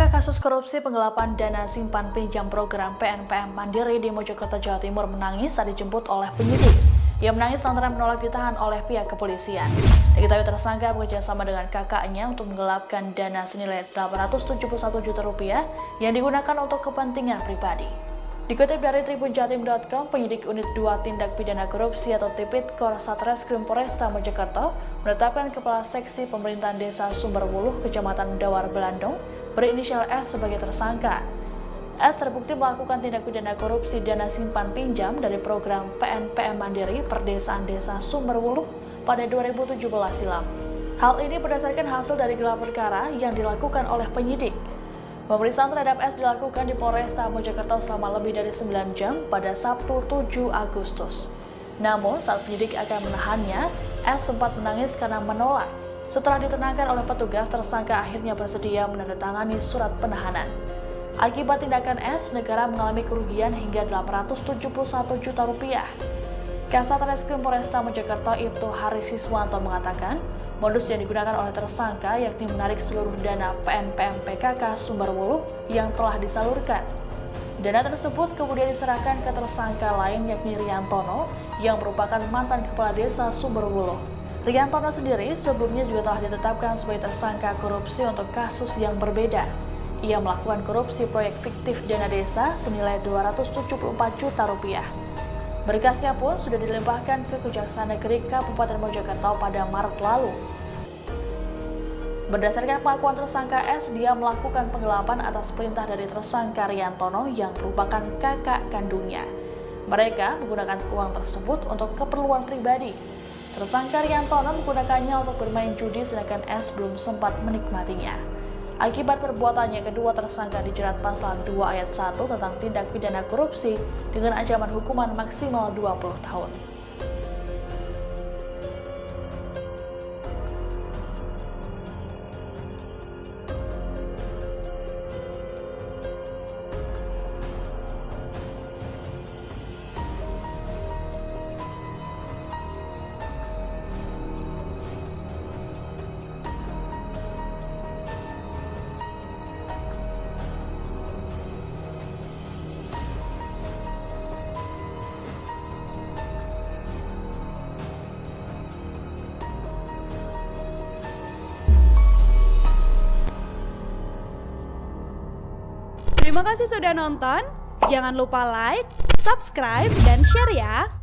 Tersangka kasus korupsi penggelapan dana simpan pinjam program PNPM Mandiri di Mojokerto, Jawa Timur menangis saat dijemput oleh penyidik. Ia menangis lantaran menolak ditahan oleh pihak kepolisian. Diketahui tersangka bekerja sama dengan kakaknya untuk menggelapkan dana senilai 871 juta rupiah yang digunakan untuk kepentingan pribadi. Dikutip dari tribunjatim.com, penyidik Unit 2 Tindak Pidana Korupsi atau Tipidkor Satreskrim Polresta Mojokerto menetapkan Kepala Seksi Pemerintahan Desa Sumberwuluh, Kecamatan Dawar Belandong, berinisial S sebagai tersangka. S terbukti melakukan tindak pidana korupsi dana simpan pinjam dari program PNPM Mandiri Perdesaan Desa Sumberwuluh pada 2017 silam. Hal ini berdasarkan hasil dari gelar perkara yang dilakukan oleh penyidik. Pemeriksaan terhadap S dilakukan di Polresta Mojokerto selama lebih dari 9 jam pada Sabtu 7 Agustus. Namun saat penyidik akan menahannya, S sempat menangis karena menolak. Setelah ditenangkan oleh petugas, tersangka akhirnya bersedia menandatangani surat penahanan. Akibat tindakan S, negara mengalami kerugian hingga 871 juta rupiah. Kasat Reskrim Polresta Mojokerto Ibtu Harisiswanto mengatakan, modus yang digunakan oleh tersangka yakni menarik seluruh dana PNPM PKK Sumberwuluh yang telah disalurkan. Dana tersebut kemudian diserahkan ke tersangka lain yakni Riantono yang merupakan mantan kepala desa Sumberwuluh. Riantono sendiri sebelumnya juga telah ditetapkan sebagai tersangka korupsi untuk kasus yang berbeda. Ia melakukan korupsi proyek fiktif dana desa senilai 274 juta rupiah. Berkasnya pun sudah dilimpahkan ke Kejaksaan Negeri Kabupaten Mojokerto pada Maret lalu. Berdasarkan pengakuan tersangka S, dia melakukan penggelapan atas perintah dari tersangka Riantono yang merupakan kakak kandungnya. Mereka menggunakan uang tersebut untuk keperluan pribadi. Tersangka Riantono menggunakannya untuk bermain judi sedangkan S belum sempat menikmatinya. Akibat perbuatannya, kedua tersangka dijerat pasal 2 ayat 1 tentang tindak pidana korupsi dengan ancaman hukuman maksimal 20 tahun. Terima kasih sudah nonton. Jangan lupa like, subscribe, dan share ya.